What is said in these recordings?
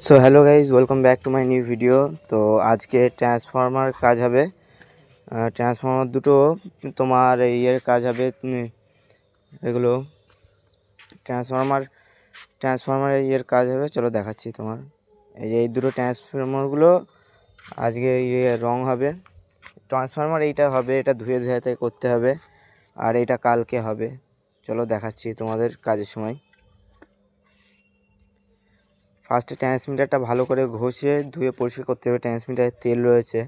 So hello guys, welcome back to my new video. তো আজকে transformer কাজ হবে। ট্রান্সফর্মার দুটো তোমার ইয়ের কাজ হবে। এগুলো ট্রান্সফর্মার ট্রান্সফর্মার ইয়ের কাজ হবে। চলো দেখাচ্ছি তোমার। এই দুটো ট্রান্সফর্মারগুলো আজকে রং হবে। ট্রান্সফর্মার এইটা হবে, এটা ধুয়ে ধুয়ে করতে হবে, আর এটা কালকে হবে। চলো দেখাচ্ছি তোমাদের কাজের সময়। ফার্স্টে ট্রান্সমিটারটা ভালো করে ঘষে ধুয়ে পরিষ্কার করতে হবে। ট্রান্সমিটারে তেল রয়েছে,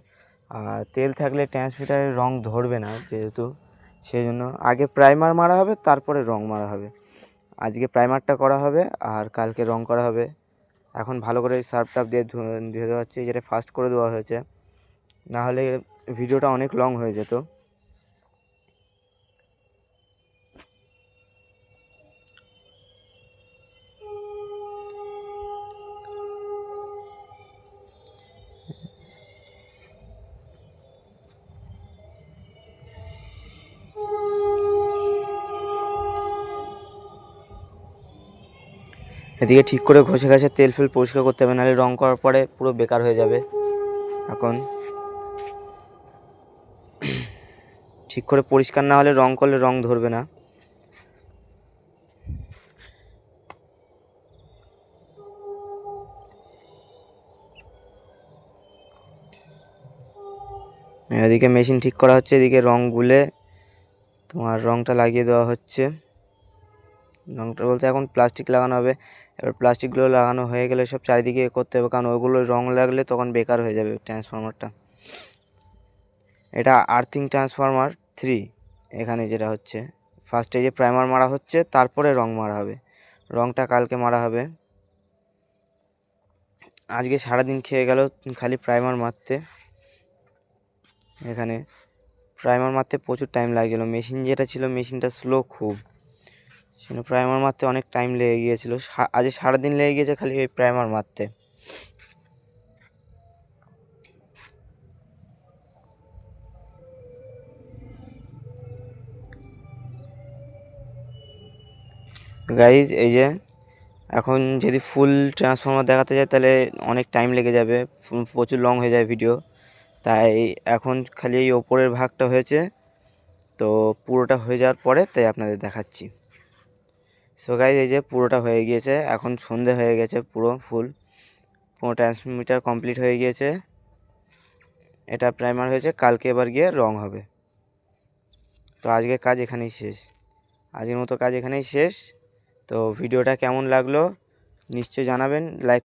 আর তেল থাকলে ট্রান্সমিটারের রং ধরবে না, যেহেতু সেই জন্য আগে প্রাইমার মারা হবে, তারপরে রং মারা হবে। আজকে প্রাইমারটা করা হবে আর কালকে রং করা হবে। এখন ভালো করে সার্ফ টাফ দিয়ে ধুয়ে দেওয়া হচ্ছে, যেটা ফাস্ট করে দেওয়া হয়েছে, না হলে ভিডিওটা অনেক লং হয়ে যেত। এদিকে ঠিক করে ঘষে ঘষে তেল ফেল পরিষ্কার করতে হবে, নাহলে রং করার পরে পুরো বেকার হয়ে যাবে। এখন ঠিক করে পরিষ্কার না হলে রং করলে রং ধরবে না। এদিকে মেশিন ঠিক করা হচ্ছে, এদিকে রং গুলে তোমার রংটা লাগিয়ে দেওয়া হচ্ছে। রংটা বলতে এখন প্লাস্টিক লাগানো হবে। এবার প্লাস্টিকগুলো লাগানো হয়ে গেলে সব চারিদিকে করতে হবে, কারণ ওইগুলো রং লাগলে তখন বেকার হয়ে যাবে ট্রান্সফরমারটা। এটা আর্থিং ট্রান্সফরমার 3। এখানে যেটা হচ্ছে, ফার্স্টে যে প্রাইমার মারা হচ্ছে, তারপরে রং মারা হবে। রংটা কালকে মারা হবে। আজকে সারাদিন খেয়ে গেল খালি প্রাইমার মারতে। এখানে প্রাইমার মারতে প্রচুর টাইম লাগছিলো। মেশিন যেটা ছিল, মেশিনটা স্লো খুব, সেটা প্রাইমার মারতে অনেক টাইম লেগে গিয়েছিলো। আজ সারাদিন লেগে গিয়েছে খালি ওই প্রাইমার মারতে। গাইজ এই যে এখন যদি ফুল ট্রান্সফর্মার দেখাতে যায় তাহলে অনেক টাইম লেগে যাবে, প্রচুর লং হয়ে যায় ভিডিও। তাই এখন খালি এই ওপরের ভাগটা হয়েছে, তো পুরোটা হয়ে যাওয়ার পরে তাই আপনাদের দেখাচ্ছি। সো গাইজ এই যে পুরোটা হয়ে গিয়েছে, এখন সন্ধে হয়ে গেছে, পুরো ট্রান্সমিটার কমপ্লিট হয়ে গিয়েছে। এটা প্রাইমার হয়েছে, কালকে এবার গিয়ে রং হবে। তো আজকের কাজ এখানেই শেষ। আজকের মতো কাজ এখানেই শেষ। তো ভিডিওটা কেমন লাগলো নিশ্চয়ই জানাবেন। লাইক